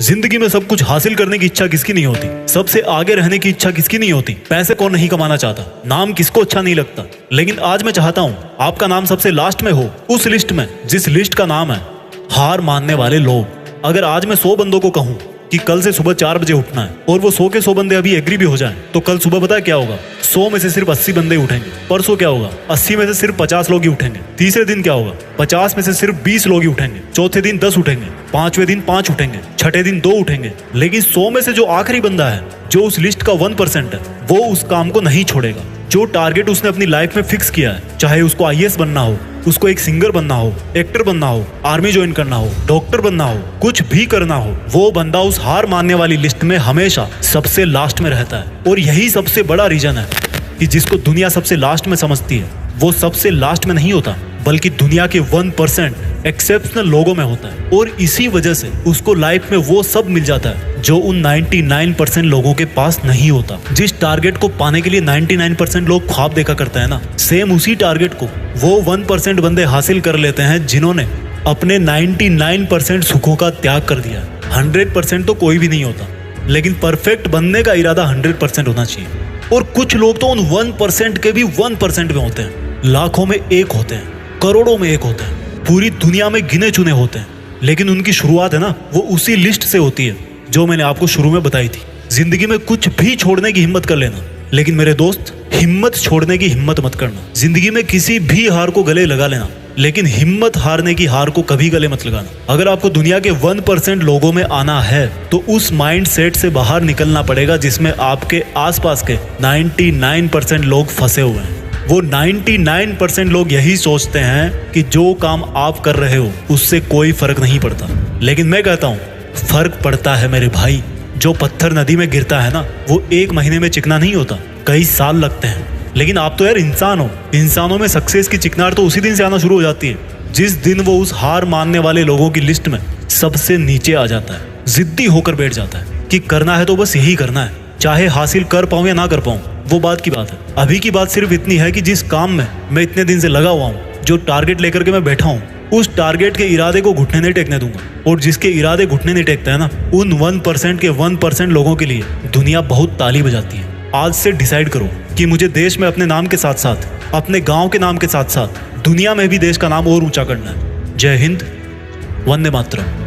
जिंदगी में सब कुछ हासिल करने की इच्छा किसकी नहीं होती? सबसे आगे रहने की इच्छा किसकी नहीं होती? पैसे कौन नहीं कमाना चाहता? नाम किसको अच्छा नहीं लगता? लेकिन आज मैं चाहता हूँ आपका नाम सबसे लास्ट में हो, उस लिस्ट में जिस लिस्ट का नाम है हार मानने वाले लोग। अगर आज मैं 100 बंदों को कहूँ कि कल से सुबह 4 बजे उठना है और वो 100 के 100 बंदे अभी एग्री भी हो जाएं, तो कल सुबह पता है क्या होगा? 100 में से सिर्फ 80 बंदे उठेंगे। परसों क्या होगा? 80 में से सिर्फ 50 लोग ही उठेंगे। तीसरे दिन क्या होगा? 50 में से सिर्फ 20 लोग ही उठेंगे। चौथे दिन 10 उठेंगे। पांचवें दिन 5 उठेंगे। छठे दिन 2 उठेंगे। लेकिन 100 में से जो आखिरी बंदा है, जो उस लिस्ट का 1% है, वो उस काम को नहीं छोड़ेगा। जो टारगेट उसने अपनी लाइफ में फिक्स किया है, चाहे उसको IAS बनना हो, उसको एक सिंगर बनना हो, एक्टर बनना हो, आर्मी ज्वाइन करना हो, डॉक्टर बनना हो, कुछ भी करना हो, वो बंदा उस हार मानने वाली लिस्ट में हमेशा सबसे लास्ट में रहता है। और यही सबसे बड़ा रीजन है कि जिसको दुनिया सबसे लास्ट में समझती है, वो सबसे लास्ट में नहीं होता, बल्कि दुनिया के 1% एक्सेप्शनल लोगों में होता है। और इसी वजह से उसको लाइफ में वो सब मिल जाता है जो उन 99% लोगों के पास नहीं होता। जिस टारगेट को पाने के लिए 99% लोग ख्वाब देखा करते हैं ना, सेम उसी टारगेट को वो 1% बंदे हासिल कर लेते हैं जिन्होंने अपने 99% सुखों का त्याग कर दिया। 100% तो कोई भी नहीं होता, लेकिन परफेक्ट बनने का इरादा 100% होना चाहिए। और कुछ लोग तो उन 1% के भी 1% में होते हैं, लाखों में एक होते हैं, करोड़ों में एक होते हैं, पूरी दुनिया में गिने चुने होते हैं। लेकिन उनकी शुरुआत है ना, वो उसी लिस्ट से होती है जो मैंने आपको शुरू में बताई थी। जिंदगी में कुछ भी छोड़ने की हिम्मत कर लेना, लेकिन मेरे दोस्त, हिम्मत छोड़ने की हिम्मत मत करना। जिंदगी में किसी भी हार को गले लगा लेना, लेकिन हिम्मत हारने की हार को कभी गले मत लगाना। अगर आपको दुनिया के 1% लोगों में आना है, तो उस माइंड सेट से बाहर निकलना पड़ेगा जिसमें आपके आसपास के 99% लोग फंसे हुए हैं। वो 99% लोग यही सोचते हैं कि जो काम आप कर रहे हो उससे कोई फर्क नहीं पड़ता। लेकिन मैं कहता हूँ फर्क पड़ता है मेरे भाई। जो पत्थर नदी में गिरता है ना, वो 1 महीने में चिकना नहीं होता, कई साल लगते हैं। लेकिन आप तो यार इंसान हो, इंसानों में सक्सेस की चिकनाहट तो उसी दिन से आना शुरू हो जाती है जिस दिन वो उस हार मानने वाले लोगों की लिस्ट में सबसे नीचे आ जाता है, जिद्दी होकर बैठ जाता है कि करना है तो बस यही करना है, चाहे हासिल कर पाऊं या ना कर पाऊं, वो बात की बात है। अभी की बात सिर्फ इतनी है कि जिस काम में मैं इतने दिन से लगा हुआ हूँ, जो टारगेट लेकर के मैं बैठा हूँ, उस टारगेट के इरादे को घुटने नहीं टेकने दूंगा। और जिसके इरादे घुटने नहीं टेकता है ना, उन 1% के 1% लोगों के लिए दुनिया बहुत ताली बजाती है। आज से डिसाइड करो कि मुझे देश में अपने नाम के साथ साथ, अपने गांव के नाम के साथ साथ दुनिया में भी देश का नाम और ऊंचा करना है। जय हिंद, वंदे मातरम।